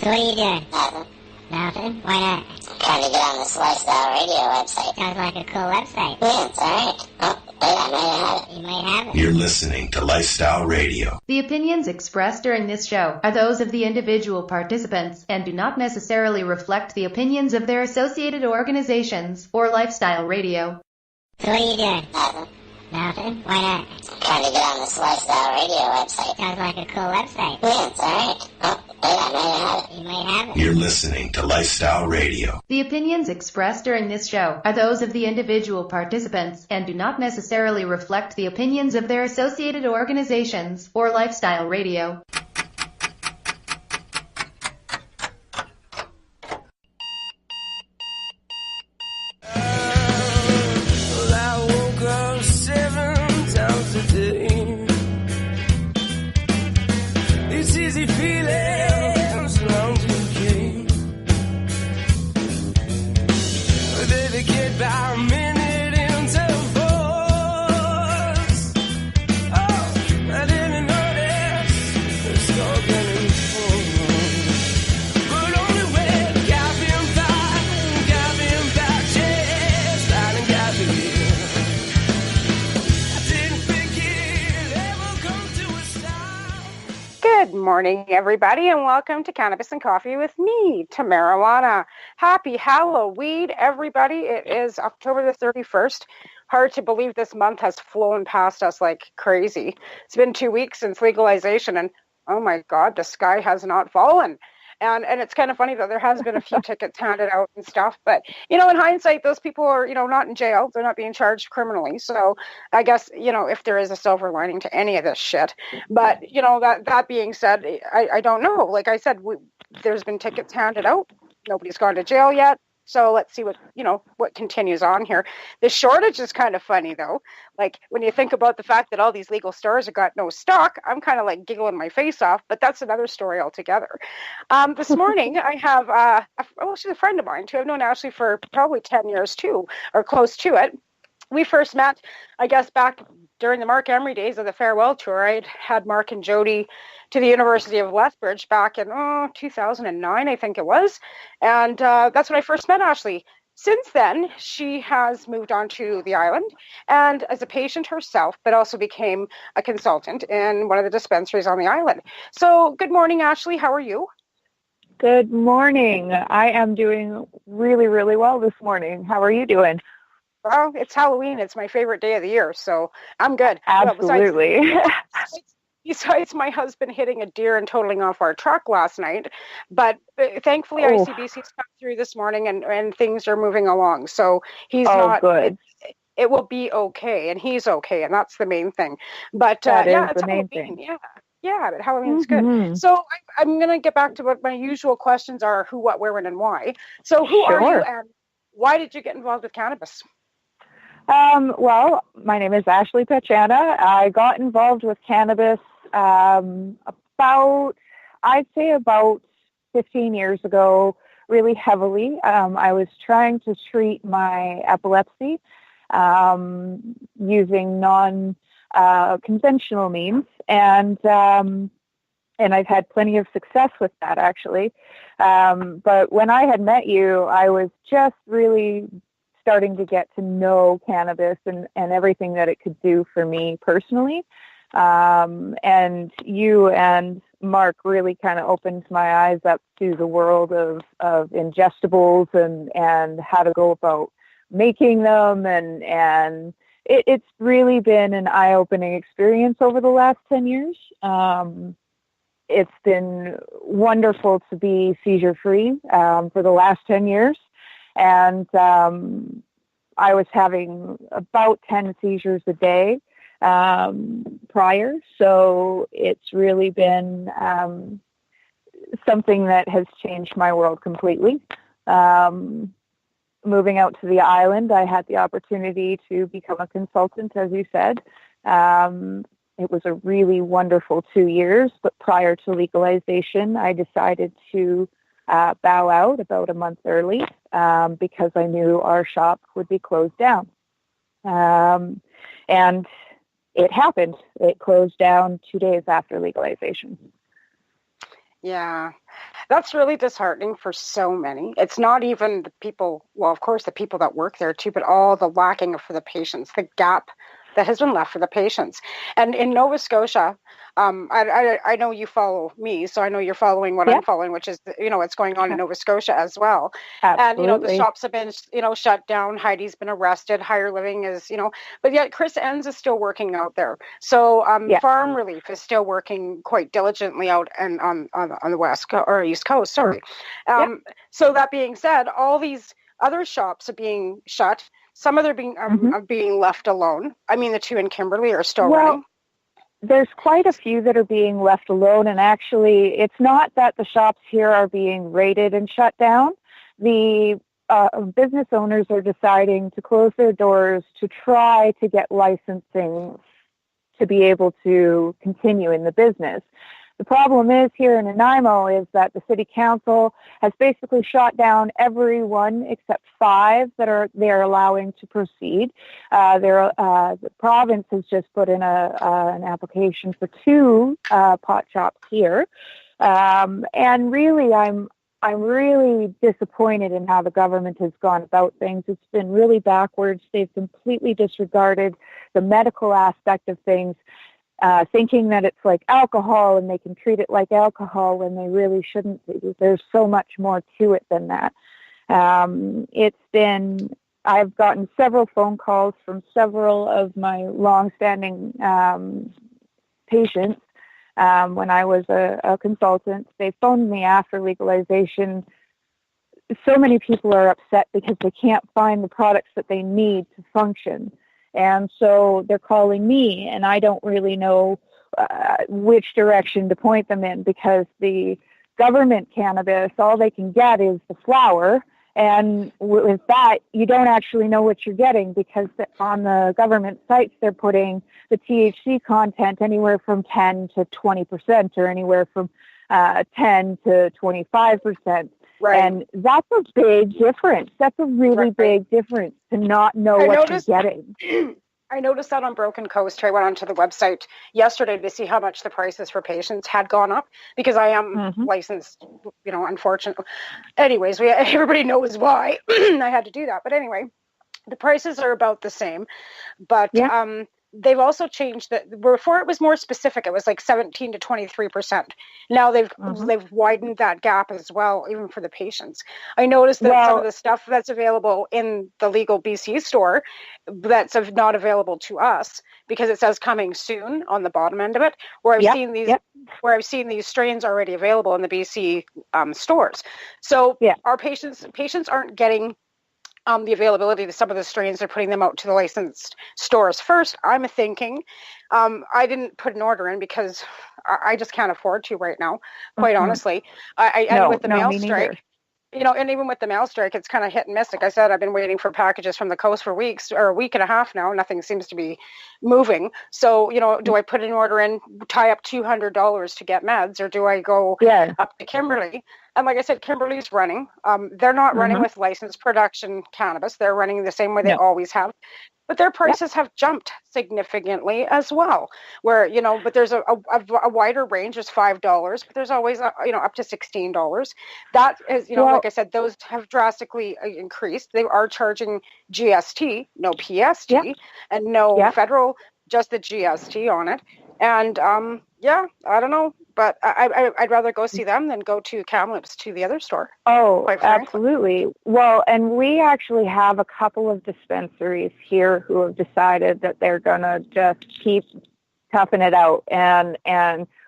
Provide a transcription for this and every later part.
So what are you doing? Nothing. Nothing? Why not? Trying to get on this Lifestyle Radio website. Sounds like a cool website. Yeah, it's alright. Oh, wait, I might have it. You might have it. You're listening to Lifestyle Radio. The opinions expressed during this show are those of the individual participants and do not necessarily reflect the opinions of their associated organizations or Lifestyle Radio. So what are you doing? Nothing. Nothing? Why not? Trying to get on this Lifestyle Radio website. Sounds like a cool website. Yeah, it's alright. Oh, wait, I might have it. You might have it. You're listening to Lifestyle Radio. The opinions expressed during this show are those of the individual participants and do not necessarily reflect the opinions of their associated organizations or Lifestyle Radio. Good morning, everybody, and welcome to Cannabis and Coffee with me, Tamarijuana. Happy Halloween, everybody. It is October the 31st. Hard to believe this month has flown past us like crazy. It's been 2 weeks since legalization, and oh my God, the sky has not fallen. And it's kind of funny that there has been a few tickets handed out and stuff. But, in hindsight, those people are, not in jail. They're not being charged criminally. So I guess, if there is a silver lining to any of this shit. But, that being said, I don't know. Like I said, there's been tickets handed out. Nobody's gone to jail yet. So let's see what continues on here. The shortage is kind of funny, though. Like, when you think about the fact that all these legal stores have got no stock, I'm kind of like giggling my face off, but that's another story altogether. This morning, I have, she's a friend of mine, too. I've known Ashley for probably 10 years, too, or close to it. We first met, I guess, back during the Mark Emery days of the farewell tour. I had Mark and Jody to the University of Lethbridge back in 2009, I think it was. And that's when I first met Ashley. Since then, she has moved on to the island and as a patient herself, but also became a consultant in one of the dispensaries on the island. So good morning, Ashley. How are you? Good morning. I am doing really, really well this morning. How are you doing? Well, it's Halloween. It's my favorite day of the year, so I'm good. Absolutely. Well, besides my husband hitting a deer and totaling off our truck last night, but thankfully ICBC's come through this morning and things are moving along. So he's not good. It will be okay, and he's okay, and that's the main thing. But it's the main thing. Yeah, but Halloween's good. So I'm going to get back to what my usual questions are: who, what, where, when, and why. So who are you, and why did you get involved with cannabis? Well, my name is Ashley Paceana. I got involved with cannabis about 15 years ago, really heavily. I was trying to treat my epilepsy using non-conventional means, and I've had plenty of success with that, actually. But when I had met you, I was just really starting to get to know cannabis and everything that it could do for me personally. And you and Mark really kind of opened my eyes up to the world of ingestibles and how to go about making them. And it's really been an eye-opening experience over the last 10 years. It's been wonderful to be seizure-free for the last 10 years. And I was having about 10 seizures a day prior. So it's really been something that has changed my world completely. Moving out to the island, I had the opportunity to become a consultant, as you said. It was a really wonderful 2 years, but prior to legalization, I decided to bow out about a month early because I knew our shop would be closed down. And it happened. It closed down 2 days after legalization. Yeah. That's really disheartening for so many. It's not even the people, well, of course, the people that work there too, but all the lacking for the patients, the gap that has been left for the patients. And in Nova Scotia, I know you follow me, so I know you're following what Yeah, I'm following, which is, what's going on in Nova Scotia as well. And, the absolutely. shops have been, shut down. Heidi's been arrested. Higher Living is, but yet Chris Enns is still working out there. So Yeah. Farm Relief is still working quite diligently out and on the East Coast. Sorry. So that being said, all these other shops are being shut. Some of them are being left alone. I mean, the two in Kimberley are still running. There's quite a few that are being left alone, and actually, it's not that the shops here are being raided and shut down. The business owners are deciding to close their doors to try to get licensing to be able to continue in the business. The problem is here in Nanaimo is that the city council has basically shot down everyone except 5 that they're allowing to proceed. The province has just put in an application for 2 pot shops here, and really, I'm really disappointed in how the government has gone about things. It's been really backwards. They've completely disregarded the medical aspect of things. Thinking that it's like alcohol and they can treat it like alcohol when they really shouldn't be. There's so much more to it than that. I've gotten several phone calls from several of my longstanding patients when I was a consultant. They phoned me after legalization. So many people are upset because they can't find the products that they need to function. And so they're calling me, and I don't really know which direction to point them in, because the government cannabis, all they can get is the flower. And with that, you don't actually know what you're getting, because on the government sites, they're putting the THC content anywhere from 10 to 20%, or anywhere from 10 to 25%. Right. And that's a big difference. That's a really big difference to not know what you're getting. I noticed that on Broken Coast. I went onto the website yesterday to see how much the prices for patients had gone up, because I am licensed, unfortunately. Anyways, everybody knows why I had to do that. But anyway, the prices are about the same. But they've also changed before it was more specific. It was like 17 to 23%. Now they've widened that gap as well, even for the patients. I noticed that some of the stuff that's available in the legal BC store, that's not available to us, because it says coming soon on the bottom end of it, where I've seen these strains already available in the BC stores. So our patients aren't getting the availability to some of the strains. They're putting them out to the licensed stores first. I'm thinking, I didn't put an order in because I just can't afford to right now, quite honestly. And with the mail strike, and even with the mail strike, it's kind of hit and miss. Like I said, I've been waiting for packages from the coast for weeks, or a week and a half now. Nothing seems to be moving. So, do I put an order in, tie up $200 to get meds, or do I go up to Kimberley? And like I said, Kimberley's running. They're not running with licensed production cannabis. They're running the same way they always have. But their prices have jumped significantly as well, where, but there's a wider range. There's $5, but there's always, up to $16. That is, like I said, those have drastically increased. They are charging GST, no PST, and no federal, just the GST on it. And, I don't know, but I'd rather go see them than go to Cannabis, to the other store. Oh, absolutely. Well, and we actually have a couple of dispensaries here who have decided that they're going to just keep toughing it out. And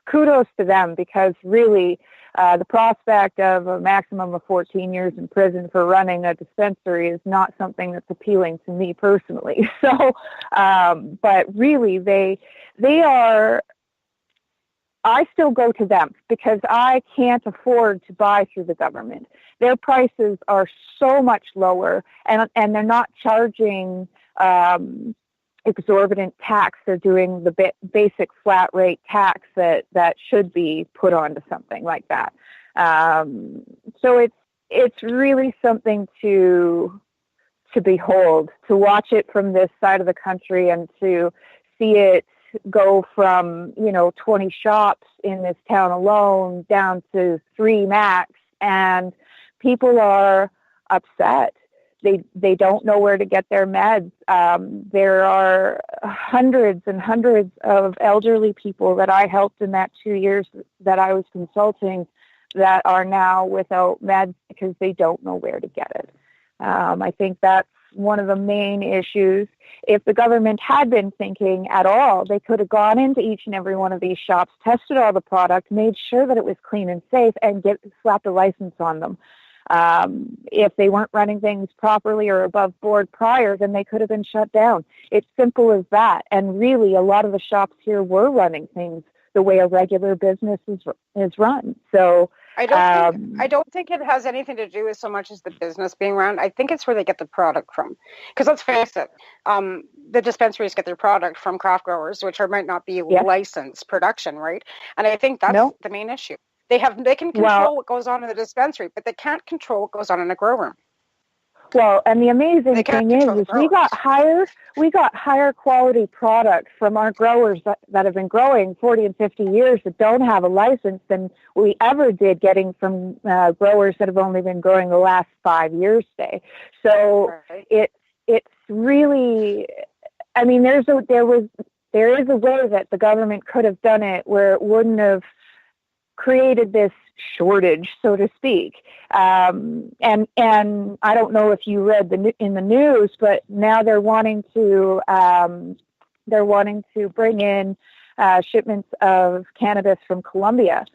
kudos to them, because really the prospect of a maximum of 14 years in prison for running a dispensary is not something that's appealing to me personally. So, but really they are... I still go to them because I can't afford to buy through the government. Their prices are so much lower, and they're not charging exorbitant tax. They're doing the basic flat rate tax that should be put onto something like that. So it's really something to behold, to watch it from this side of the country, and to see it go from, 20 shops in this town alone down to 3 max, and people are upset. They don't know where to get their meds. There are hundreds and hundreds of elderly people that I helped in that 2 years that I was consulting that are now without meds because they don't know where to get it. I think that's one of the main issues. If the government had been thinking at all, they could have gone into each and every one of these shops, tested all the product, made sure that it was clean and safe, and slapped a license on them. If they weren't running things properly or above board prior, then they could have been shut down. It's simple as that. And really, a lot of the shops here were running things the way a regular business is run. So I don't think it has anything to do with so much as the business being run. I think it's where they get the product from. Because let's face it, the dispensaries get their product from craft growers, which might not be licensed production, right? And I think that's the main issue. They can control what goes on in the dispensary, but they can't control what goes on in a grow room. Well, and the amazing thing is we got higher quality product from our growers that have been growing 40 and 50 years that don't have a license than we ever did getting from growers that have only been growing the last 5 years, say. So it's really, I mean, there is a way that the government could have done it where it wouldn't have created this shortage, so to speak. And I don't know if you read in the news, but now they're wanting to bring in shipments of cannabis from Colombia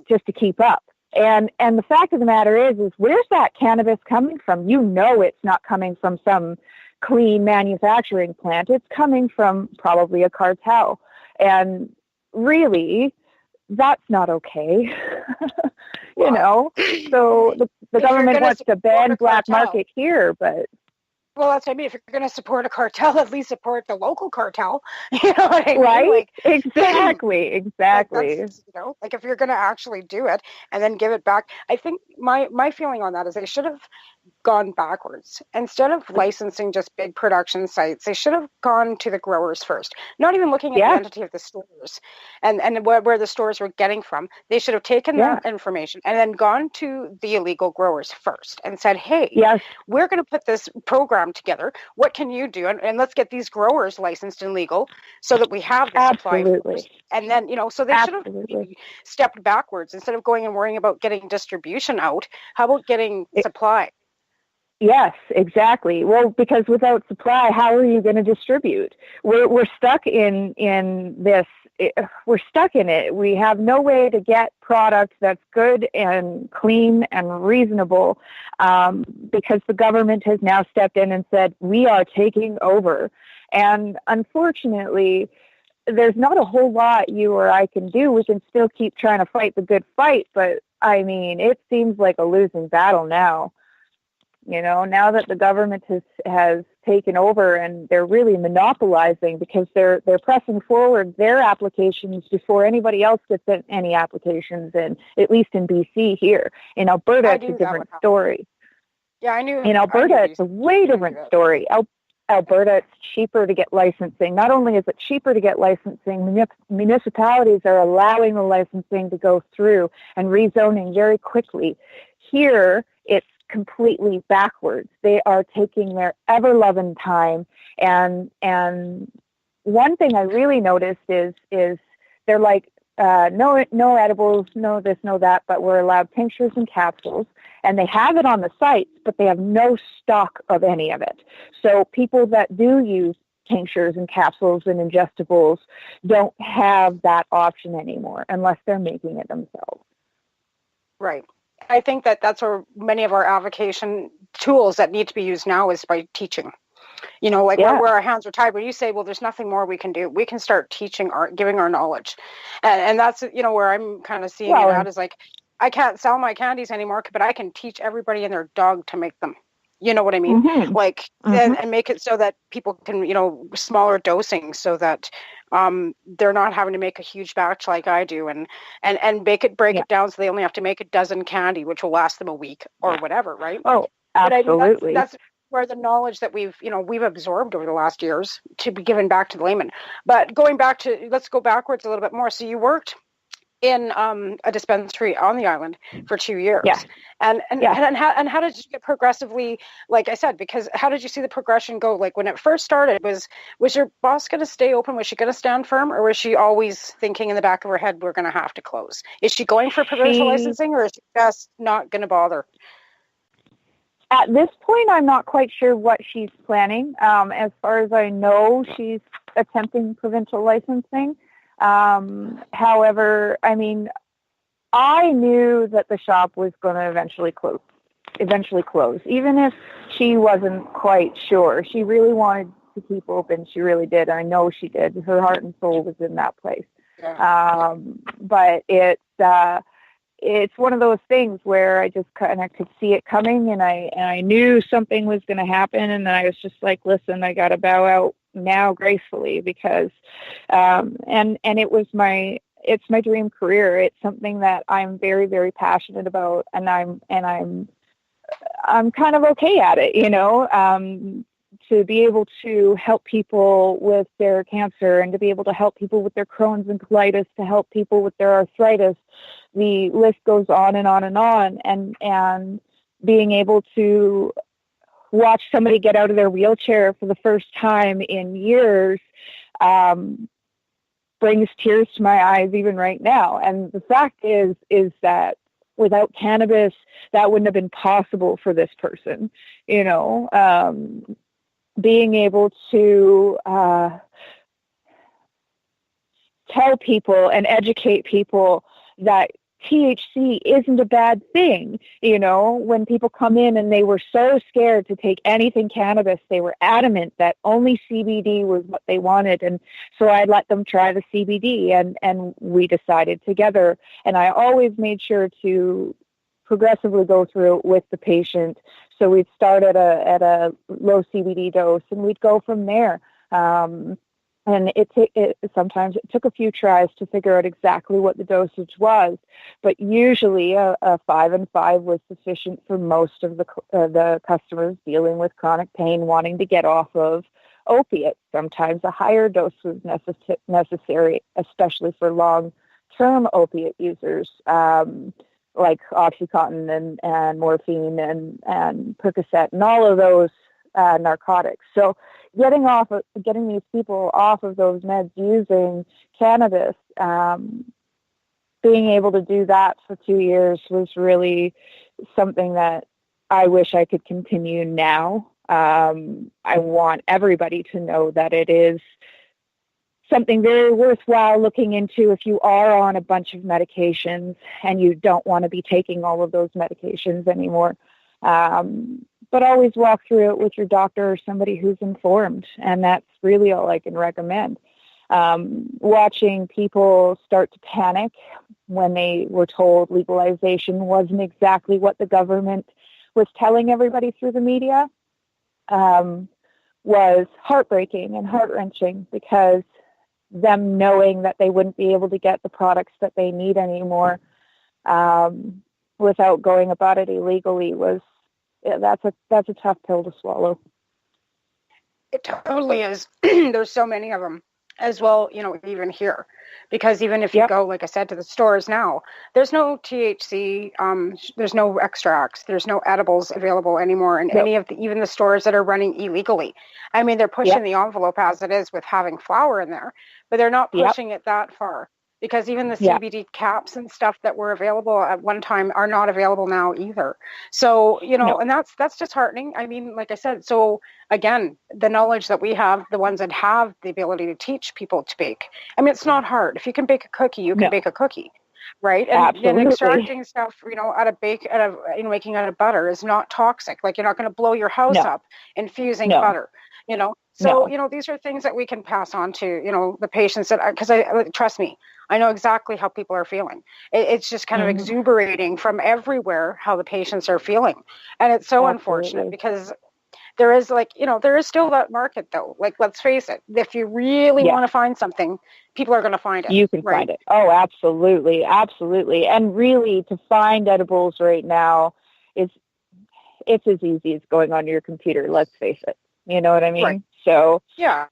just to keep up. And the fact of the matter is where's that cannabis coming from? It's not coming from some clean manufacturing plant. It's coming from probably a cartel. And really, that's not okay. So the government wants to ban black market here, but well, that's what I mean. If you're going to support a cartel, at least support the local cartel. You know what I mean? Right? Exactly. Like if you're going to actually do it and then give it back, I think my feeling on that is they should have gone backwards. Instead of licensing just big production sites, they should have gone to the growers first. Not even looking at the entity of the stores and where the stores were getting from. They should have taken that information and then gone to the illegal growers first and said, hey, we're going to put this program together. What can you do? And let's get these growers licensed and legal so that we have the supply first. And then, so they should have stepped backwards. Instead of going and worrying about getting distribution out, how about getting supply? Yes, exactly. Well, because without supply, how are you going to distribute? We're stuck in this. We're stuck in it. We have no way to get product that's good and clean and reasonable because the government has now stepped in and said, we are taking over. And unfortunately, there's not a whole lot you or I can do. We can still keep trying to fight the good fight, but I mean, it seems like a losing battle now. Now that the government has taken over and they're really monopolizing because they're pressing forward their applications before anybody else gets any applications in, at least in BC here. In Alberta, it's a different story. Yeah, I knew. In Alberta, it's a way different story. Alberta, it's cheaper to get licensing. Not only is it cheaper to get licensing, municipalities are allowing the licensing to go through and rezoning very quickly. Here, it's completely backwards. They are taking their ever-loving time. And one thing I really noticed is they're like, no edibles, no this, no that, but we're allowed tinctures and capsules. And they have it on the sites, but they have no stock of any of it. So people that do use tinctures and capsules and ingestibles don't have that option anymore unless they're making it themselves. Right. I think that's where many of our avocation tools that need to be used now is by teaching. Where our hands are tied. When you say, well, there's nothing more we can do, we can start teaching, giving our knowledge. And that's, where I'm kind of seeing it out is like, I can't sell my candies anymore, but I can teach everybody and their dog to make them. You know what I mean? Mm-hmm. And make it so that people can, smaller dosing so that they're not having to make a huge batch like I do and break it down so they only have to make a dozen candy, which will last them a week or whatever, right? Oh, absolutely. But that's where the knowledge that we've absorbed over the last years to be given back to the layman. But let's go backwards a little bit more. So you worked in a dispensary on the island for 2 years. Yeah. And how did you get progressively, like I said, because how did you see the progression go? Like when it first started, was your boss going to stay open? Was she going to stand firm, or was she always thinking in the back of her head, we're going to have to close? Is she going for provincial licensing, or is she just not going to bother? At this point, I'm not quite sure what she's planning. As far as I know, she's attempting provincial licensing. However, I mean, I knew that the shop was going to eventually close, even if she wasn't quite sure. She really wanted to keep open. She really did. I know she did. Her heart and soul was in that place. Yeah. But it's one of those things where I just kind of could see it coming, and I knew something was going to happen, and then I was just like, listen, I got to bow out now gracefully, because and it's my dream career. It's something that I'm very, very passionate about, and I'm kind of okay at it, to be able to help people with their cancer, and to be able to help people with their Crohn's and colitis, to help people with their arthritis. The list goes on and on and on, and being able to watch somebody get out of their wheelchair for the first time in years brings tears to my eyes even right now. And the fact is that without cannabis, that wouldn't have been possible for this person. Being able to tell people and educate people that THC isn't a bad thing. When people come in and they were so scared to take anything cannabis, they were adamant that only CBD was what they wanted. And so I let them try the CBD, and we decided together. And I always made sure to progressively go through it with the patient. So we'd start at a low CBD dose, and we'd go from there. And sometimes it took a few tries to figure out exactly what the dosage was, but usually a 5 and 5 was sufficient for most of the customers dealing with chronic pain, wanting to get off of opiates. Sometimes a higher dose was necessary, especially for long-term opiate users, like Oxycontin and morphine and Percocet and all of those narcotics. So getting these people off of those meds using cannabis, being able to do that for 2 years was really something that I wish I could continue now. I want everybody to know that it is something very worthwhile looking into if you are on a bunch of medications and you don't want to be taking all of those medications anymore. But always walk through it with your doctor or somebody who's informed, and that's really all I can recommend. Watching people start to panic when they were told legalization wasn't exactly what the government was telling everybody through the media was heartbreaking and heart-wrenching, because them knowing that they wouldn't be able to get the products that they need anymore without going about it illegally that's a tough pill to swallow. It totally is. There's so many of them as well, even here, because even if you go, like I said, to the stores now, there's no THC, there's no extracts, there's no edibles available anymore in any of even the stores that are running illegally. I mean, they're pushing the envelope as it is with having flour in there, but they're not pushing it that far. Because even the CBD caps and stuff that were available at one time are not available now either. So, and that's disheartening. I mean, like I said, so again, the knowledge that we have, the ones that have the ability to teach people to bake. I mean, it's not hard. If you can bake a cookie, you can bake a cookie, right? And extracting stuff, out of making out of butter is not toxic. Like, you're not going to blow your house up infusing butter, So, these are things that we can pass on to, the patients because trust me, I know exactly how people are feeling. It's just kind of exuberating from everywhere how the patients are feeling. And it's so unfortunate, because there is there is still that market though. Like, let's face it, if you really want to find something, people are going to find it. You can find it. Oh, absolutely. Absolutely. And really, to find edibles right now it's as easy as going on your computer. Let's face it. You know what I mean? Right. So, Yeah.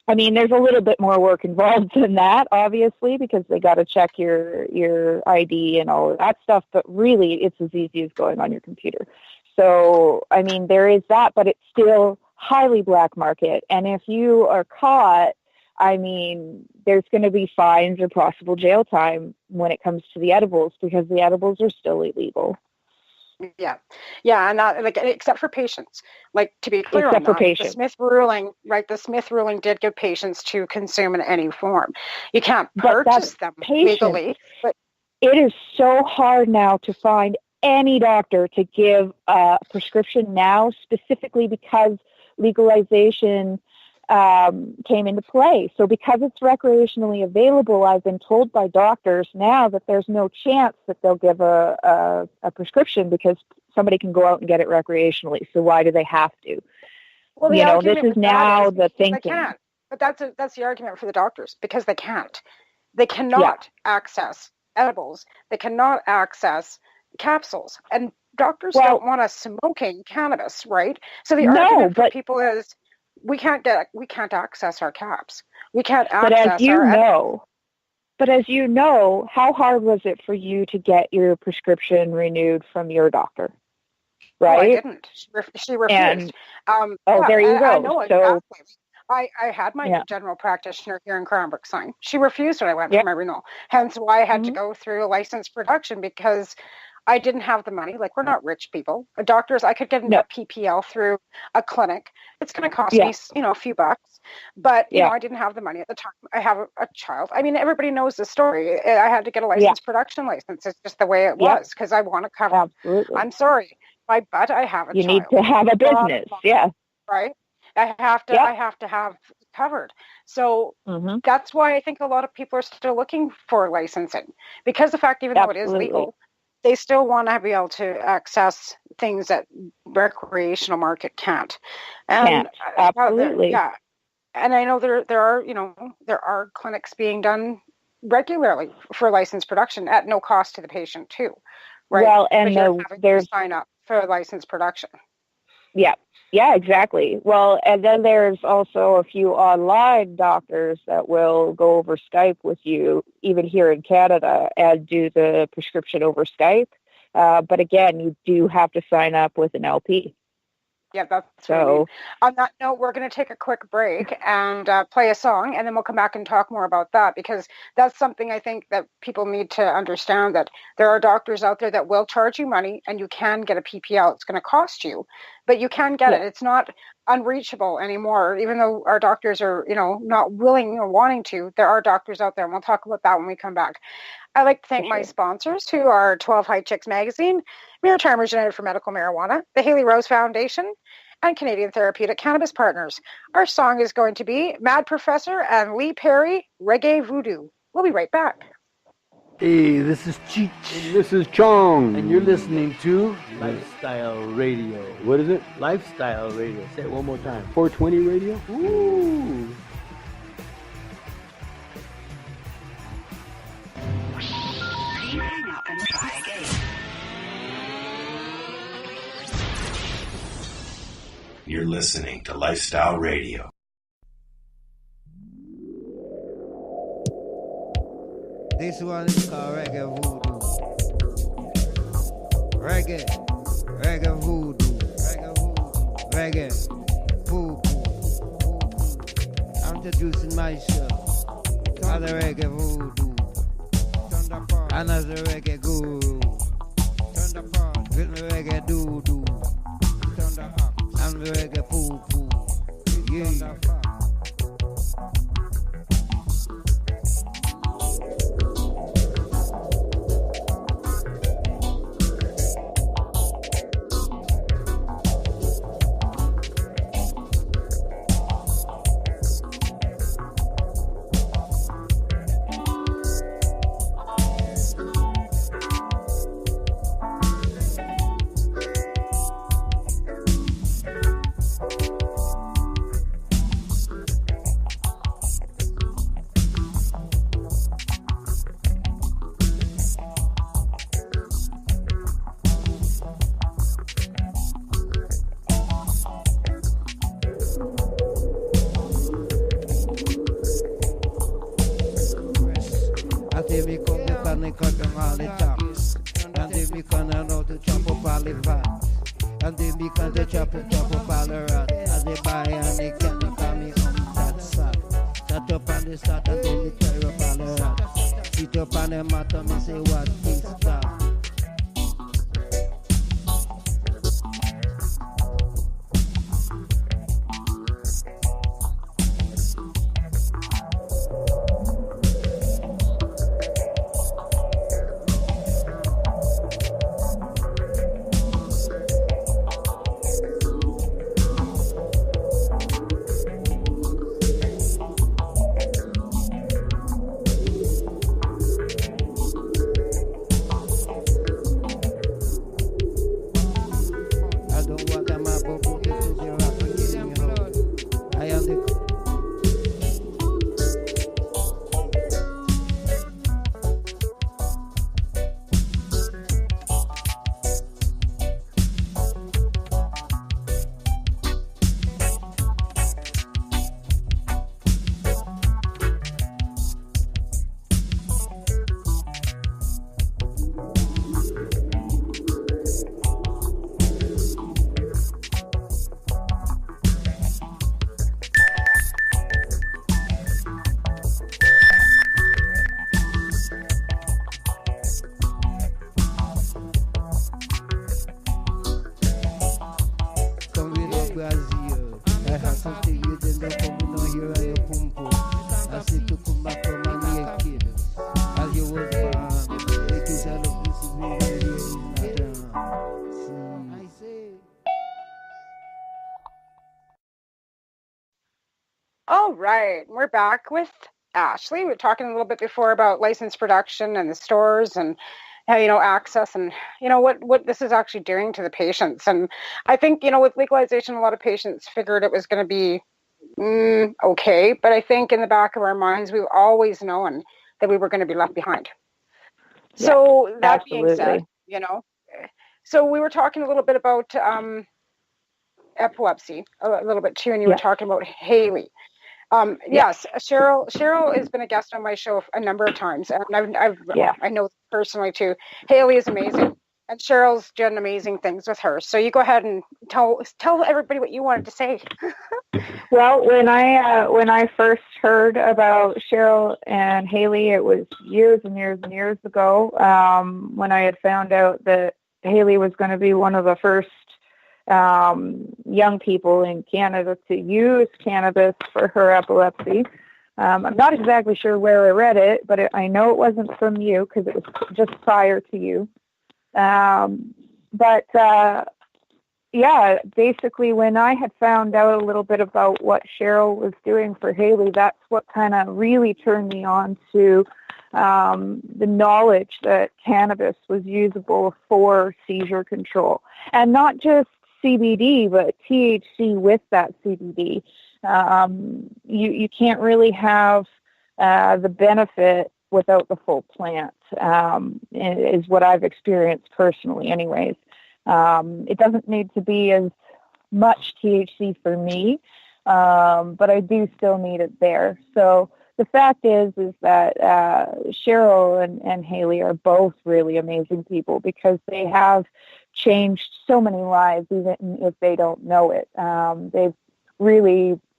I mean, there's a little bit more work involved than that, obviously, because they got to check your ID and all of that stuff. But really, it's as easy as going on your computer. So, I mean, there is that, but it's still highly black market. And if you are caught, I mean, there's going to be fines or possible jail time when it comes to the edibles, because the edibles are still illegal. Yeah, and not like, except for patients. Like, to be clear Except on for that, patients. the Smith ruling, right? The Smith ruling did give patients to consume in any form. You can't purchase them legally, but it is so hard now to find any doctor to give a prescription now, specifically because legalization came into play. So because it's recreationally available, I've been told by doctors now that there's no chance that they'll give a prescription, because somebody can go out and get it recreationally. So why do they have to? Well, this is now the thinking. They can't. But that's the argument for the doctors, because they can't. They cannot access edibles. They cannot access capsules. And doctors don't want us smoking cannabis, right? So the argument for people is, we can't access our caps. We can't access But as you know, how hard was it for you to get your prescription renewed from your doctor? Right? Oh, I didn't. She refused. There you go. I know exactly. I had my general practitioner here in Cranbrook sign. She refused when I went for my renewal. Hence why I had to go through a licensed production, because I didn't have the money. Like, we're not rich people. Doctors, I could get a PPL through a clinic. It's going to cost me, a few bucks. But, you know, I didn't have the money at the time. I have a child. I mean, everybody knows the story. I had to get a licensed production license. It's just the way it was, because I want to cover. Absolutely. I'm sorry. I have a child. You need to have a business. Right? I have to have covered. So that's why I think a lot of people are still looking for licensing, because the fact, even though it is legal, they still want to be able to access things that recreational market can't. And Absolutely. And I know there are clinics being done regularly for licensed production at no cost to the patient too, right? Well, and there's sign up for licensed production. Yeah, exactly. Well, and then there's also a few online doctors that will go over Skype with you, even here in Canada, and do the prescription over Skype. But again, you do have to sign up with an LP. Yeah, that's so. On that note, we're going to take a quick break and play a song, and then we'll come back and talk more about that, because that's something I think that people need to understand, that there are doctors out there that will charge you money, and you can get a PPL. It's going to cost you, but you can get it. It's not unreachable anymore, even though our doctors are, not willing or wanting to. There are doctors out there, and we'll talk about that when we come back. I'd like to thank my sponsors, who are 12 High Chicks Magazine, Maritime United for Medical Marijuana, the Haley Rose Foundation, and Canadian Therapeutic Cannabis Partners. Our song is going to be Mad Professor and Lee Perry, Reggae Voodoo. We'll be right back. Hey, this is Cheech. And this is Chong. And you're listening to Lifestyle Radio. What is it? Lifestyle Radio. Say it one more time. 420 Radio? Ooh. Hang up and try again. You're listening to Lifestyle Radio. This one is called Reggae Voodoo. Reggae Voodoo. Reggae Voodoo. I'm introducing myself as a Reggae Voodoo. And as a Reggae Guru. With me Reggae Doo-Doo. I'm the Reggae Poo-Poo. Yeah. Jamaican I know to chop up all the vats. And Jamaican they chop up all the rats. As they buy and they get the family that sack. Shut up on the start and then they tear up all the rats. Sit up on the mat and me say what is that? All right, we're back with Ashley. We were talking a little bit before about licensed production and the stores and how, access and, what this is actually doing to the patients. And I think, with legalization, a lot of patients figured it was going to be okay. But I think in the back of our minds, we've always known that we were going to be left behind. Yeah, so that absolutely. being said, so we were talking a little bit about epilepsy a little bit too, and you were talking about Haley. Yes, Cheryl has been a guest on my show a number of times, and I know personally too. Haley is amazing, and Cheryl's done amazing things with her. So you go ahead and tell everybody what you wanted to say. Well, when I first heard about Cheryl and Haley, it was years and years and years ago. When I had found out that Haley was going to be one of the first young people in Canada to use cannabis for her epilepsy. I'm not exactly sure where I read it, but I know it wasn't from you because it was just prior to you. Basically when I had found out a little bit about what Cheryl was doing for Haley, that's what kind of really turned me on to the knowledge that cannabis was usable for seizure control. And not just CBD, but THC with that CBD. You can't really have the benefit without the full plant, is what I've experienced personally anyways. It doesn't need to be as much THC for me, but I do still need it there. So the fact is that Cheryl and Haley are both really amazing people because they have changed so many lives, even if they don't know it.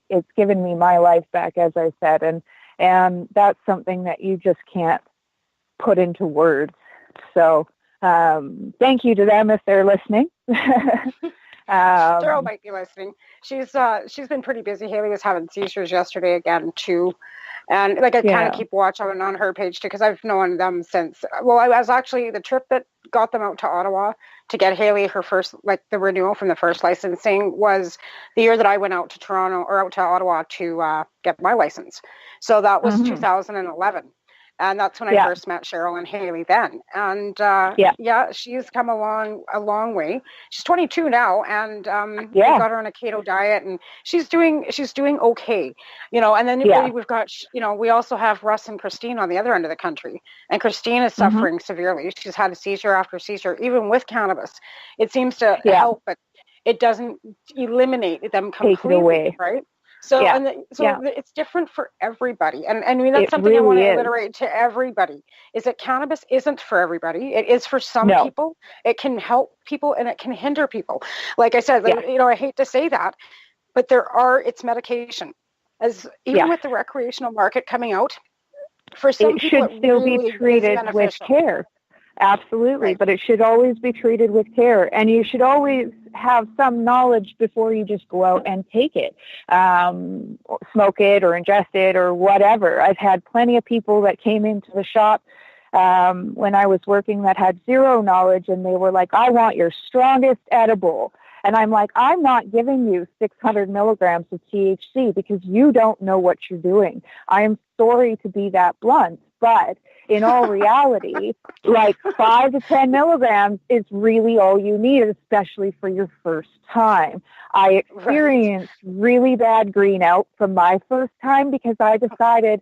It's given me my life back, as I said, and that's something that you just can't put into words. So thank you to them if they're listening. Cheryl might be listening. She's been pretty busy. Haley was having seizures yesterday again too. And I kind of keep watch on her page too, because I've known them since. Well, I was actually the trip that got them out to Ottawa to get Haley her first, the renewal from the first licensing was the year that I went out to Toronto or out to Ottawa to get my license. So that was 2011. And that's when I first met Cheryl and Haley then. And she's come a long way. She's 22 now, and we got her on a keto diet, and she's doing okay, And then we've got, we also have Russ and Christine on the other end of the country, and Christine is suffering severely. She's had a seizure after seizure, even with cannabis. It seems to help, but it doesn't eliminate them completely, take it away. Right? So, Yeah. It's different for everybody. And I mean, that's something really I want to is. iterate to everybody, is that cannabis isn't for everybody. It is for some people. It can help people and it can hinder people. Like I said, I hate to say that, but it's medication. Even with the recreational market coming out, for some people it should still be treated with care. Absolutely, but it should always be treated with care, and you should always have some knowledge before you just go out and take it, smoke it or ingest it or whatever. I've had plenty of people that came into the shop when I was working that had zero knowledge, and they were like, I want your strongest edible. And I'm like, I'm not giving you 600 milligrams of THC because you don't know what you're doing. I am sorry to be that blunt, but in all reality, like 5 to 10 milligrams is really all you need, especially for your first time. I experienced really bad green out from my first time because I decided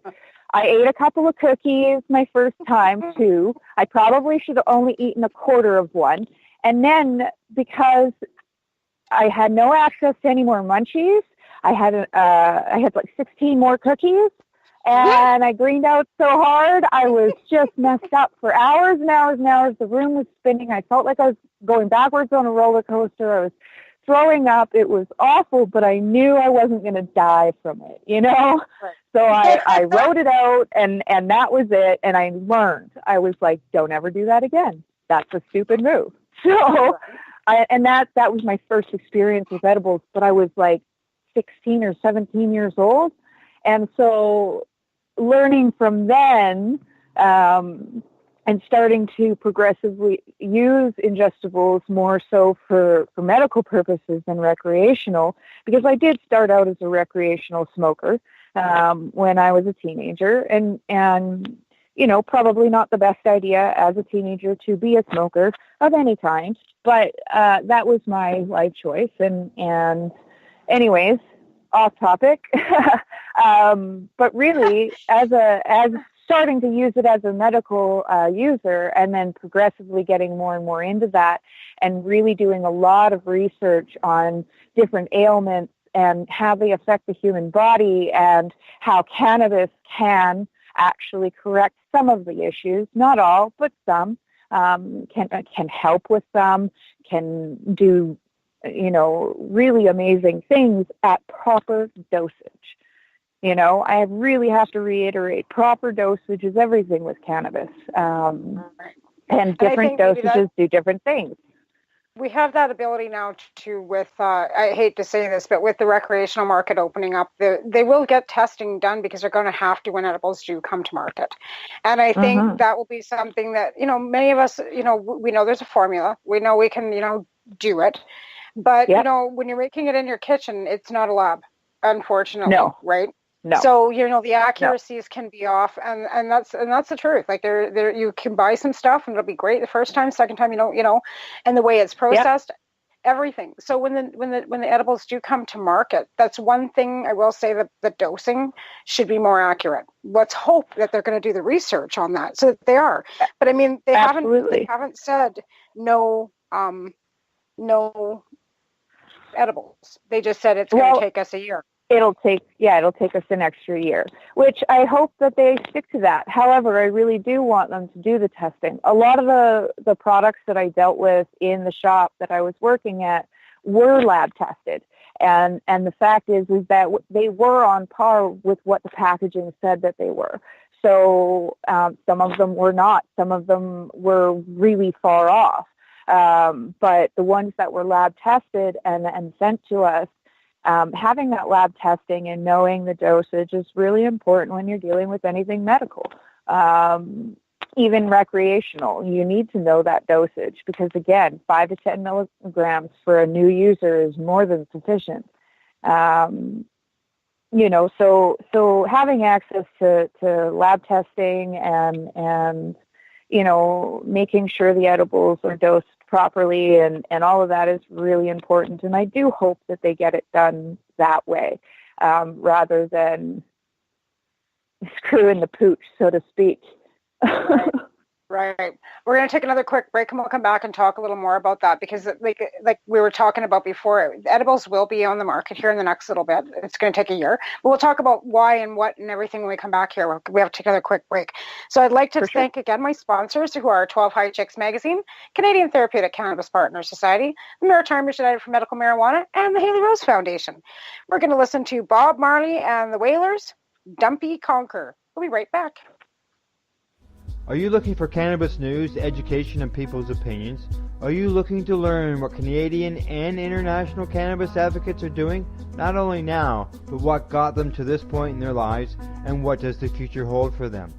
I ate a couple of cookies my first time too. I probably should have only eaten a quarter of one. And then because I had no access to any more munchies, I had like 16 more cookies. And I greened out so hard, I was just messed up for hours and hours and hours. The room was spinning. I felt like I was going backwards on a roller coaster. I was throwing up. It was awful, but I knew I wasn't going to die from it, So I wrote it out, and that was it. And I learned. I was like, don't ever do that again. That's a stupid move. So, that was my first experience with edibles, but I was like 16 or 17 years old. And so learning from then and starting to progressively use ingestibles more so for medical purposes than recreational, because I did start out as a recreational smoker when I was a teenager. And probably not the best idea as a teenager to be a smoker of any kind, but that was my life choice. And anyways, off topic. But really, as starting to use it as a medical user, and then progressively getting more and more into that, and really doing a lot of research on different ailments and how they affect the human body, and how cannabis can actually correct some of the issues, not all, but some, can help with some, can do really amazing things at proper dosage. I really have to reiterate, proper dosage is everything with cannabis. And different dosages do different things. We have that ability now to with, I hate to say this, but with the recreational market opening up, they will get testing done because they're going to have to when edibles do come to market. And I think that will be something that, many of us, we know there's a formula. We know we can, do it. But, when you're making it in your kitchen, it's not a lab, unfortunately, right? No. So, the accuracies can be off, and that's the truth. Like there you can buy some stuff and it'll be great the first time, second time, and the way it's processed, everything. So when the edibles do come to market, that's one thing I will say, that the dosing should be more accurate. Let's hope that they're going to do the research on that, so that they are. But I mean, they haven't said no edibles. They just said it's going to take us a year. It'll take us an extra year, which I hope that they stick to that. However, I really do want them to do the testing. A lot of the products that I dealt with in the shop that I was working at were lab tested. And the fact is that they were on par with what the packaging said that they were. So some of them were not. Some of them were really far off. But the ones that were lab tested and sent to us, having that lab testing and knowing the dosage is really important when you're dealing with anything medical. Even recreational, you need to know that dosage because, again, 5 to 10 milligrams for a new user is more than sufficient. So having access to lab testing and making sure the edibles are dosed properly and all of that is really important. And I do hope that they get it done that way rather than screwing the pooch, so to speak. Right. We're going to take another quick break and we'll come back and talk a little more about that because like we were talking about before, edibles will be on the market here in the next little bit. It's going to take a year. But we'll talk about why and what and everything when we come back here. We have to take another quick break. So I'd like to thank again my sponsors who are 12 High Chicks Magazine, Canadian Therapeutic Cannabis Partners Society, the Maritimers United for Medical Marijuana, and the Haley Rose Foundation. We're going to listen to Bob Marley and the Wailers, Dumpy Conquer. We'll be right back. Are you looking for cannabis news, education, and people's opinions? Are you looking to learn what Canadian and international cannabis advocates are doing, not only now, but what got them to this point in their lives, and what does the future hold for them?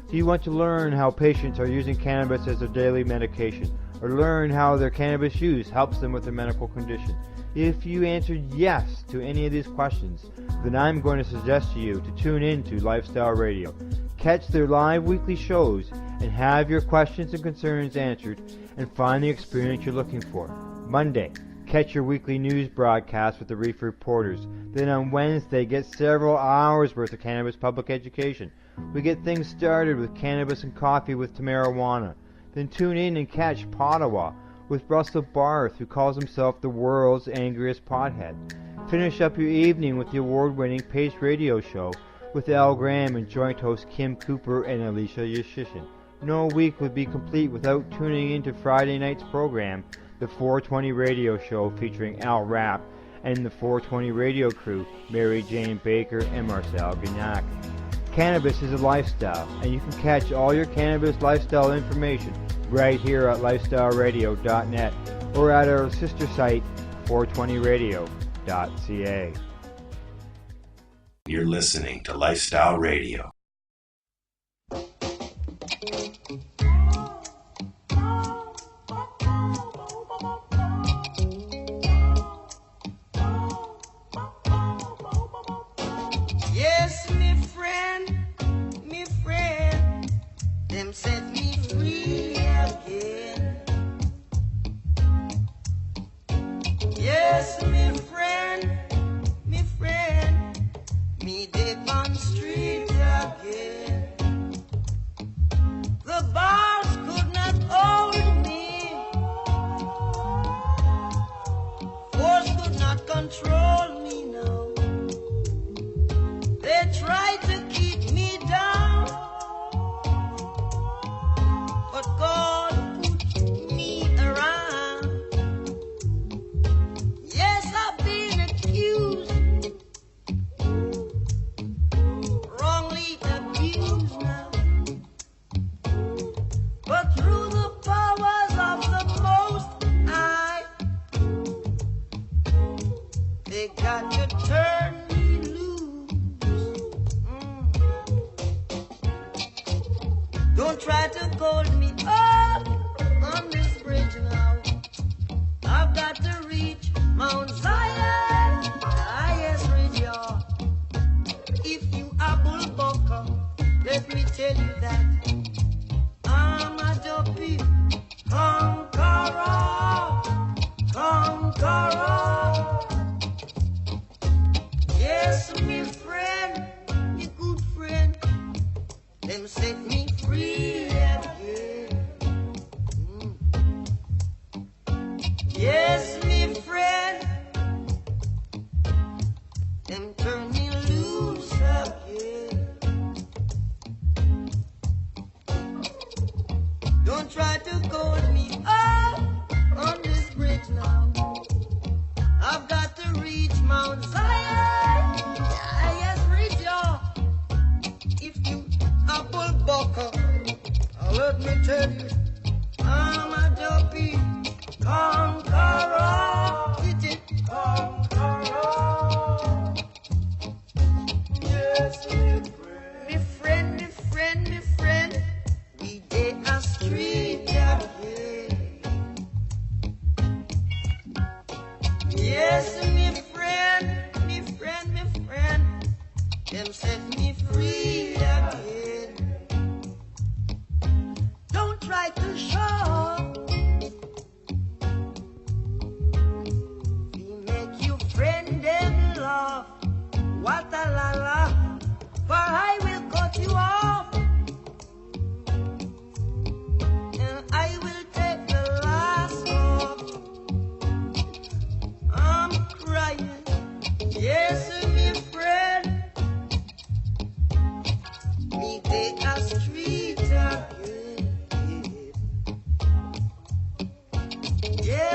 Do you want to learn how patients are using cannabis as their daily medication, or learn how their cannabis use helps them with their medical condition? If you answered yes to any of these questions, then I'm going to suggest to you to tune in to Lifestyle Radio. Catch their live weekly shows and have your questions and concerns answered and find the experience you're looking for. Monday, catch your weekly news broadcast with the Reef Reporters. Then on Wednesday, get several hours worth of cannabis public education. We get things started with Cannabis and Coffee with Tamarijuana. Then tune in and catch Pottawa with Russell Barth, who calls himself the world's angriest pothead. Finish up your evening with the award-winning Pace Radio Show with Al Graham and joint host Kim Cooper and Alicia Yashishin. No week would be complete without tuning into Friday night's program, the 420 Radio Show featuring Al Rapp and the 420 Radio crew, Mary Jane Baker and Marcel Gignac. Cannabis is a lifestyle, and you can catch all your cannabis lifestyle information right here at lifestyleradio.net or at our sister site, 420radio.ca. You're listening to Lifestyle Radio. Yes, me friend, them set me free again. Yes, me friend, me dead on street again.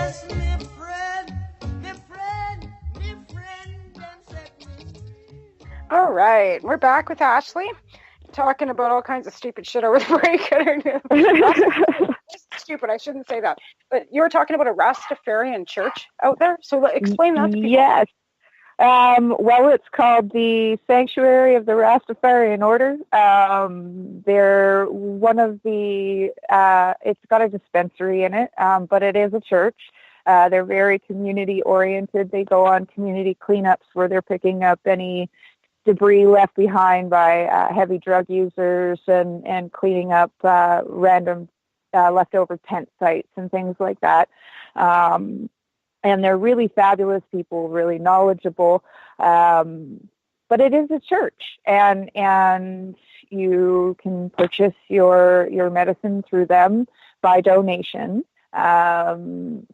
Yes, me friend, them set me free. All right, we're back with Ashley, talking about all kinds of stupid shit over the break. Stupid, I shouldn't say that. But you were talking about a Rastafarian church out there, so explain that to people. Yes. Well, it's called the Sanctuary of the Rastafarian Order. They're one of the, it's got a dispensary in it, but it is a church. They're very community oriented. They go on community cleanups where they're picking up any debris left behind by heavy drug users and cleaning up random leftover tent sites and things like that. And they're really fabulous people, really knowledgeable. But it is a church, and you can purchase your medicine through them by donation. And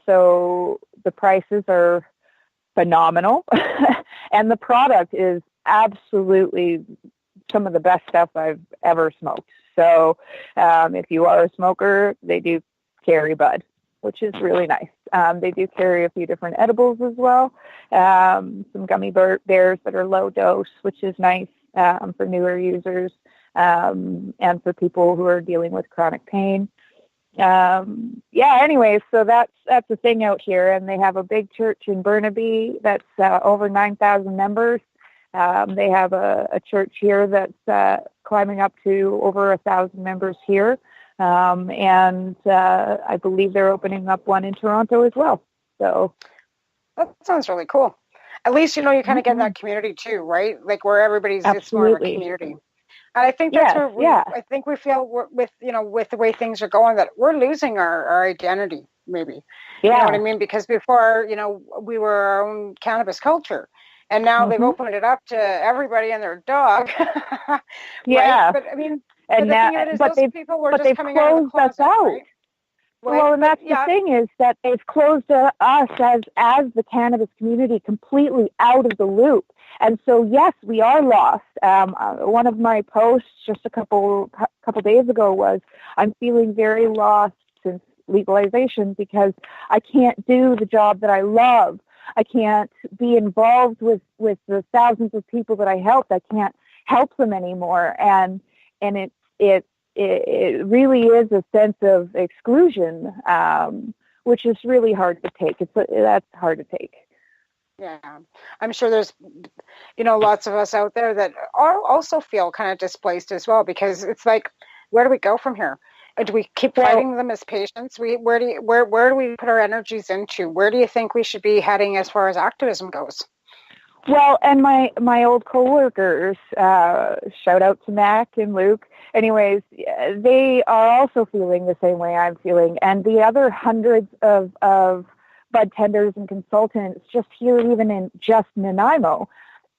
so the prices are phenomenal, and the product is absolutely some of the best stuff I've ever smoked. So if you are a smoker, they do carry bud, which is really nice. They do carry a few different edibles as well, some gummy bears that are low dose, which is nice for newer users and for people who are dealing with chronic pain. Anyway, so that's the thing out here, and they have a big church in Burnaby that's over 9,000 members. They have a church here that's climbing up to over 1,000 members here. And I believe they're opening up one in Toronto as well. So that sounds really cool. At least, you kind of get that community too, right? Like where everybody's, it's more of a community. And I think that's where I think we feel with the way things are going that we're losing our identity, maybe. Yeah. You know what I mean? Because before, we were our own cannabis culture. And now they've opened it up to everybody and their dog. Yeah. Right? But I mean, and they've closed us out. Right? Well, and that's the thing is that they've closed us as the cannabis community completely out of the loop. And so, yes, we are lost. One of my posts just a couple days ago was, I'm feeling very lost since legalization because I can't do the job that I love. I can't be involved with the thousands of people that I helped. I can't help them anymore. And it really is a sense of exclusion, which is really hard to take. That's hard to take. Yeah, I'm sure there's, lots of us out there that also feel kind of displaced as well, because it's like, where do we go from here? Do we keep fighting them as patients? Where do we put our energies into? Where do you think we should be heading as far as activism goes? Well, and my old coworkers, shout out to Mac and Luke. Anyways, they are also feeling the same way I'm feeling, and the other hundreds of bud tenders and consultants just here, even in just Nanaimo,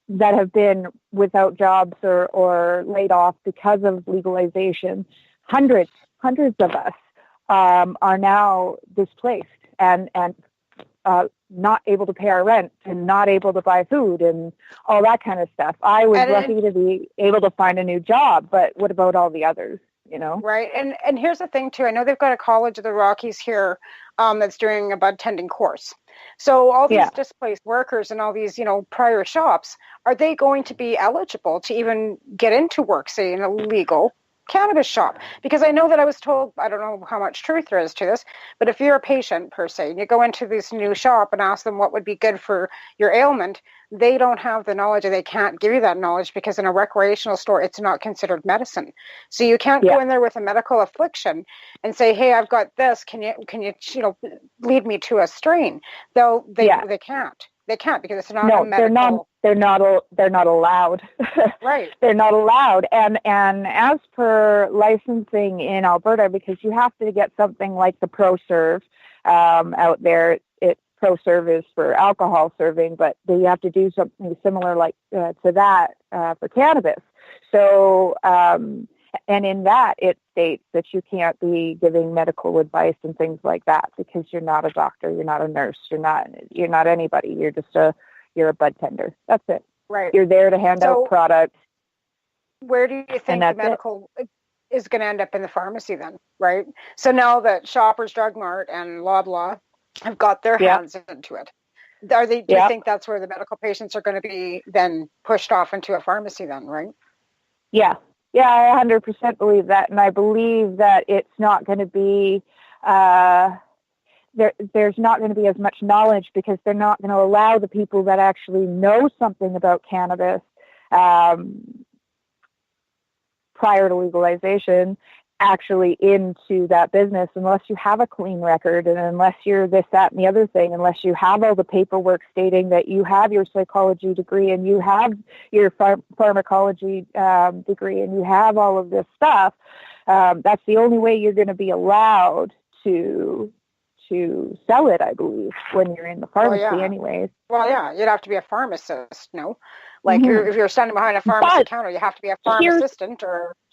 that have been without jobs or laid off because of legalization. Hundreds of us are now displaced and not able to pay our rent and not able to buy food and all that kind of stuff. I was lucky to be able to find a new job, but what about all the others, Right. And here's the thing too. I know they've got a College of the Rockies here that's doing a bud tending course. So all these displaced workers and all these, prior shops, are they going to be eligible to even get into work, say, in a legal cannabis shop? Because I know that I was told, I don't know how much truth there is to this, but if you're a patient per se and you go into this new shop and ask them what would be good for your ailment, they don't have the knowledge, or they can't give you that knowledge, because in a recreational store it's not considered medicine. So you can't go in there with a medical affliction and say, hey, I've got this, can you lead me to a strain? Though they can't. They can't, because it's not a medical. They're not allowed. Right. They're not allowed. And as per licensing in Alberta, because you have to get something like the ProServe out there. ProServe is for alcohol serving, but you have to do something similar like to that for cannabis. So, and in that, it states that you can't be giving medical advice and things like that, because you're not a doctor, you're not a nurse, you're not anybody. You're just you're a bud tender. That's it. Right. You're there to hand out products. Where do you think the medical is going to end up? In the pharmacy then, right? So now that Shoppers Drug Mart and Loblaw have got their Yeah. hands into it. Do you think that's where the medical patients are going to be then pushed off into a pharmacy then, right? Yeah. Yeah, I 100% believe that. And I believe that it's not going to be, there's not going to be as much knowledge because they're not going to allow the people that actually know something about cannabis prior to legalization actually into that business unless you have a clean record and unless you're this, that, and the other thing, unless you have all the paperwork stating that you have your psychology degree and you have your pharmacology degree and you have all of this stuff. That's the only way you're going to be allowed to sell it, I believe, when you're in the pharmacy anyways. Well, yeah, you'd have to be a pharmacist, no? Like if you're standing behind a pharmacy counter, you have to be a pharmacist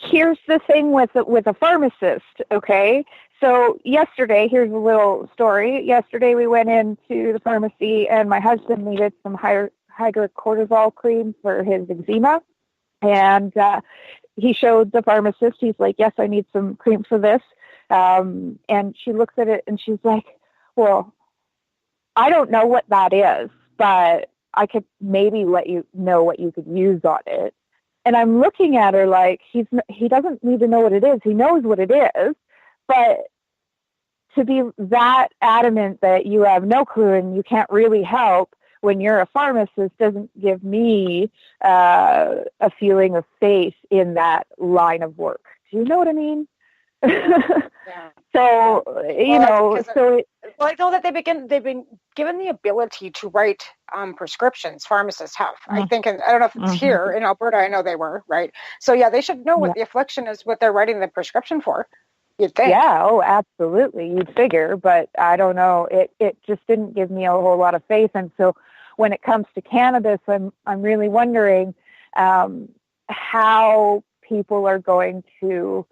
Here's the thing with a pharmacist, okay? So yesterday, here's a little story. Yesterday we went into the pharmacy and my husband needed some hydrocortisone cream for his eczema. And he showed the pharmacist, he's like, yes, I need some cream for this. And she looks at it and she's like, well, I don't know what that is, but I could maybe let you know what you could use on it. And I'm looking at her like he doesn't need to know what it is. He knows what it is, but to be that adamant that you have no clue and you can't really help when you're a pharmacist doesn't give me a feeling of faith in that line of work. Do you know what I mean? Yeah. So, I know that they've been given the ability to write prescriptions. Pharmacists have, I think, and I don't know if it's here in Alberta. I know they were, right? So yeah, they should know what the affliction is, what they're writing the prescription for. You'd think. Yeah. Oh, absolutely. You'd figure, but I don't know. It just didn't give me a whole lot of faith, and so when it comes to cannabis, I'm really wondering how people are going to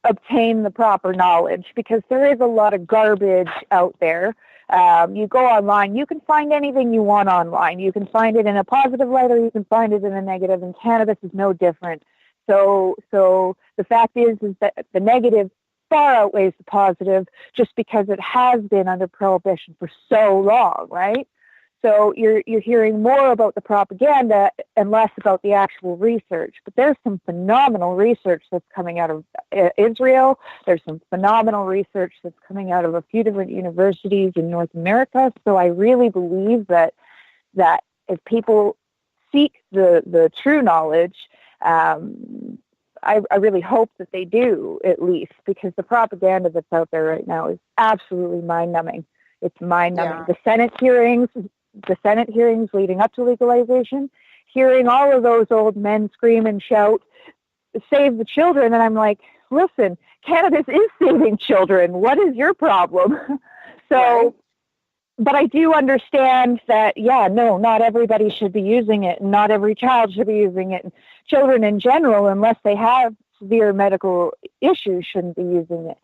obtain the proper knowledge, because there is a lot of garbage out there. You go online, you can find anything you want online. You can find it in a positive light or you can find it in a negative, and cannabis is no different. So the fact is that the negative far outweighs the positive just because it has been under prohibition for so long, right? So you're hearing more about the propaganda and less about the actual research. But there's some phenomenal research that's coming out of Israel. There's some phenomenal research that's coming out of a few different universities in North America. So I really believe that if people seek the true knowledge, I really hope that they do, at least, because the propaganda that's out there right now is absolutely mind-numbing. It's mind-numbing. Yeah. The Senate hearings leading up to legalization, hearing all of those old men scream and shout, save the children. And I'm like, listen, cannabis is saving children. What is your problem? So, but I do understand that, not everybody should be using it. And not every child should be using it. And children in general, unless they have severe medical issues, shouldn't be using it.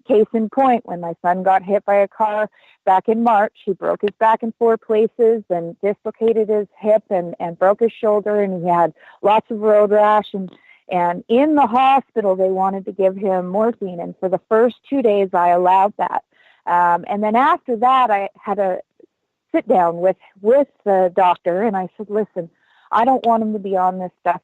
Case in point, when my son got hit by a car back in March, he broke his back in 4 places and dislocated his hip and broke his shoulder, and he had lots of road rash. And in the hospital, they wanted to give him morphine. And for the first 2 days, I allowed that. And then after that, I had a sit down with the doctor, and I said, listen, I don't want him to be on this stuff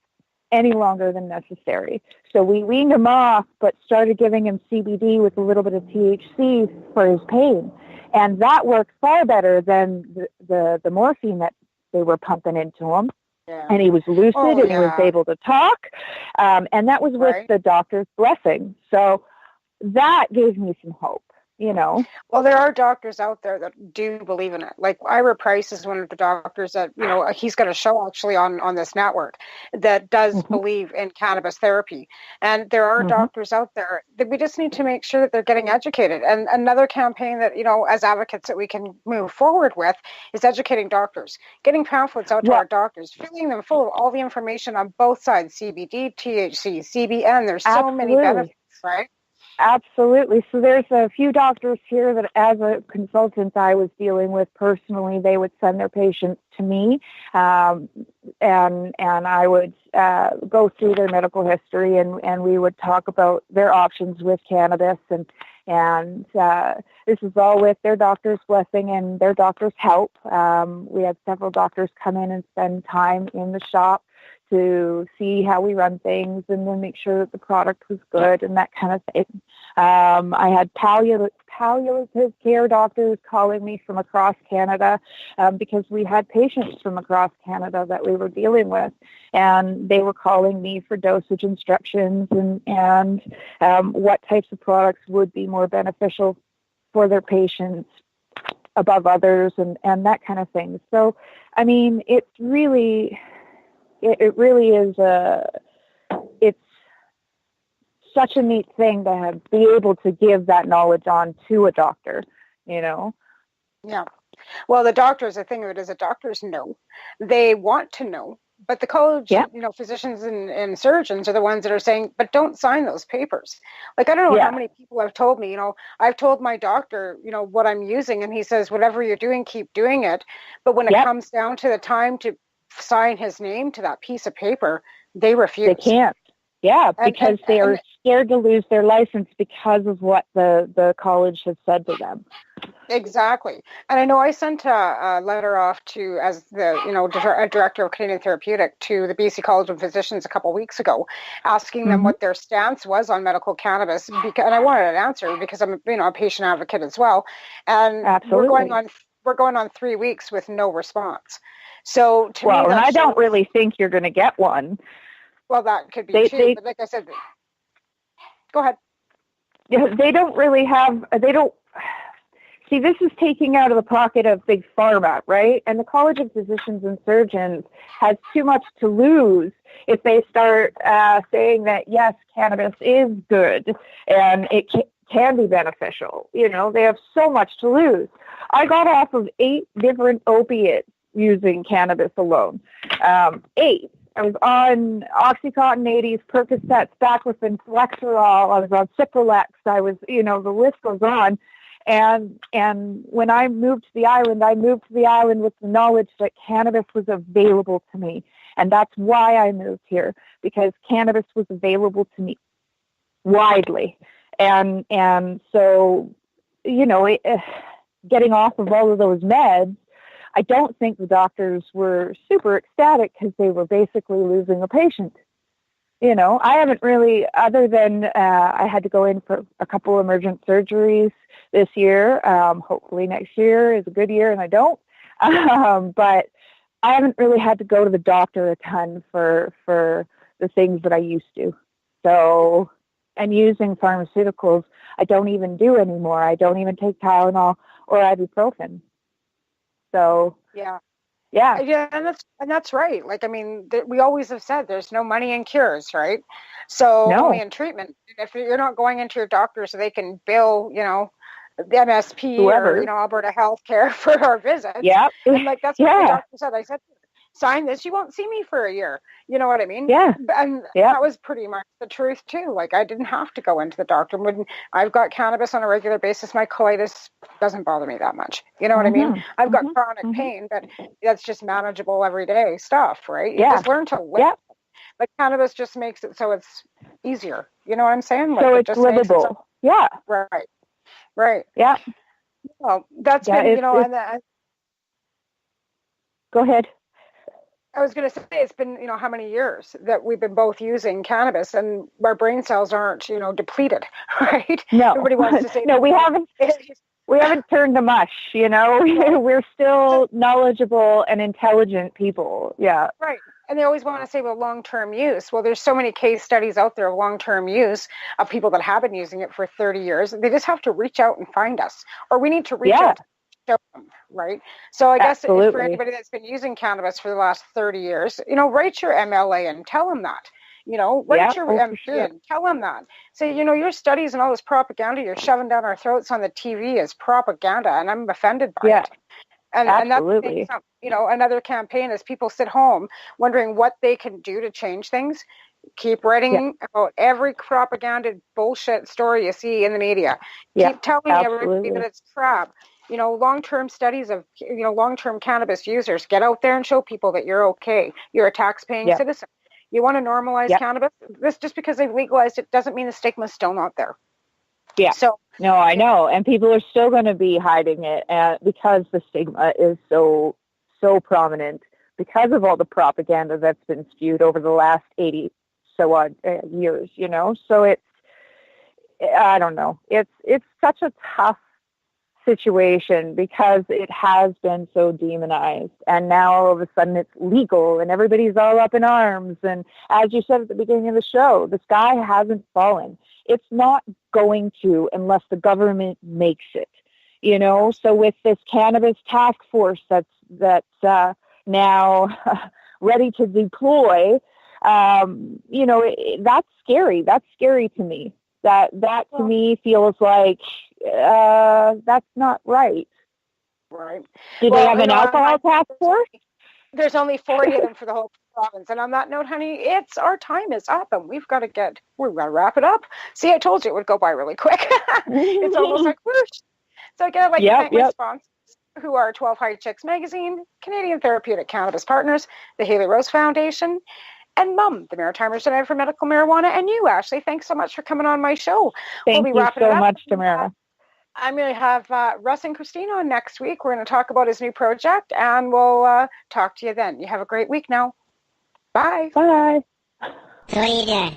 any longer than necessary. So we weaned him off, but started giving him CBD with a little bit of THC for his pain. And that worked far better than the morphine that they were pumping into him. Yeah. And he was lucid and he was able to talk. And that was with the doctor's blessing. So that gave me some hope. Well, there are doctors out there that do believe in it. Like Ira Price is one of the doctors that, he's got a show actually on this network that does believe in cannabis therapy. And there are doctors out there that we just need to make sure that they're getting educated. And another campaign that, as advocates that we can move forward with is educating doctors, getting pamphlets out to our doctors, filling them full of all the information on both sides, CBD, THC, CBN. There's so many benefits, right? Absolutely. So there's a few doctors here that as a consultant I was dealing with personally, they would send their patients to me, and I would go through their medical history and we would talk about their options with cannabis and And this is all with their doctor's blessing and their doctor's help. We had several doctors come in and spend time in the shop to see how we run things and then make sure that the product was good and that kind of thing. I had palliative care doctors calling me from across Canada because we had patients from across Canada that we were dealing with, and they were calling me for dosage instructions and what types of products would be more beneficial for their patients above others and that kind of thing. So, I mean, it really is it's such a neat thing to be able to give that knowledge on to a doctor, you know? Yeah. Well, the doctors, the thing of it is that doctors know. They want to know. But the college, physicians and surgeons are the ones that are saying, but don't sign those papers. Like, I don't know how many people have told me, I've told my doctor, what I'm using, and he says, whatever you're doing, keep doing it. But when it comes down to the time to sign his name to that piece of paper, they refuse. They can't. Yeah, because they are scared to lose their license because of what the college has said to them. Exactly. And I know I sent a letter off to, as the director of Canadian Therapeutic, to the BC College of Physicians a couple of weeks ago, asking them what their stance was on medical cannabis, and I wanted an answer because I'm a patient advocate as well. And we're going on 3 weeks with no response. So to me, and I don't really think you're going to get one. Well, that could be too. But like I said, go ahead. Yeah, they don't really have. See, this is taking out of the pocket of Big Pharma, right? And the College of Physicians and Surgeons has too much to lose if they start saying that, yes, cannabis is good and it can be beneficial. They have so much to lose. I got off of 8 different opiates using cannabis alone. 8. I was on Oxycontin 80s, Percocets, Baclofen, Flexerol. I was on Ciprolex. I was, the list goes on. And when I moved to the island with the knowledge that cannabis was available to me. And that's why I moved here, because cannabis was available to me widely. And so, getting off of all of those meds, I don't think the doctors were super ecstatic because they were basically losing a patient. I haven't really, other than I had to go in for a couple emergent surgeries this year. Hopefully next year is a good year and I don't. But I haven't really had to go to the doctor a ton for the things that I used to. So, and using pharmaceuticals, I don't even do anymore. I don't even take Tylenol or ibuprofen. So yeah, and that's right. Like, I mean, we always have said there's no money in cures, right? So only in treatment. If you're not going into your doctor so they can bill, the MSP or Alberta Healthcare for our visits. Yeah, and like that's what the doctor said. I said, sign this, you won't see me for a year. You know what I mean? Yeah. And that was pretty much the truth too. Like, I didn't have to go into the doctor. When I've got cannabis on a regular basis, my colitis doesn't bother me that much. You know what I mean? I've got chronic pain, but that's just manageable everyday stuff, right? You just learn to live. Yeah. But cannabis just makes it so it's easier. You know what I'm saying? Like, so it's livable. Right. Yeah. Well, that's been, go ahead. I was going to say, it's been, how many years that we've been both using cannabis and our brain cells aren't, depleted, right? No. Everybody wants to say, no, we haven't turned to mush, We're still knowledgeable and intelligent people. Yeah. Right. And they always want to say, well, long-term use. Well, there's so many case studies out there of long-term use of people that have been using it for 30 years. They just have to reach out and find us, or we need to reach out to show them, right? So I guess for anybody that's been using cannabis for the last 30 years, write your MLA and tell them that. Write your MP and tell them that. Say, your studies and all this propaganda you're shoving down our throats on the TV is propaganda, and I'm offended by it. And absolutely. And that's, another campaign is people sit home wondering what they can do to change things. Keep writing about every propaganda bullshit story you see in the media. Keep telling everybody that it's crap. Long-term studies of, long-term cannabis users. Get out there and show people that you're okay. You're a tax-paying citizen. You want to normalize cannabis? This, just because they've legalized it doesn't mean the stigma's still not there. Yeah. So No, I know. And people are still going to be hiding it because the stigma is so prominent because of all the propaganda that's been spewed over the last 80 so odd years, you know? So I don't know. It's such a tough situation because it has been so demonized, and now all of a sudden it's legal and everybody's all up in arms. And as you said at the beginning of the show, the sky hasn't fallen. It's not going to unless the government makes it, you know. So with this cannabis task force that's now ready to deploy, you know, that's scary. That's scary to me. That to me feels like that's not right. Right. Do they have an alcohol task force? There's only 40 of them for the whole province. And on that note, honey, our time is up, and we've got to wrap it up. See, I told you it would go by really quick. It's almost like whoosh. So again, I'd like to thank my sponsors, who are 12 High Chicks Magazine, Canadian Therapeutic Cannabis Partners, the Haley Rose Foundation, and MUM, the Maritimers United for Medical Marijuana, and you, Ashley. Thanks so much for coming on my show. Thank you so much, Tamara. I'm going to have Russ and Christina on next week. We're going to talk about his new project, and we'll talk to you then. You have a great week now. Bye. Bye. So what are you doing?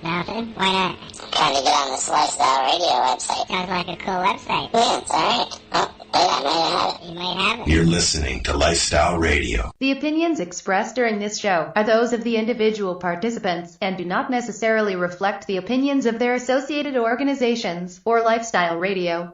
Nothing? Why not? Trying to get on this Lifestyle Radio website. Sounds like a cool website. Yeah, it's alright. Oh, wait, I might have it. You might have it. You're listening to Lifestyle Radio. The opinions expressed during this show are those of the individual participants and do not necessarily reflect the opinions of their associated organizations or Lifestyle Radio.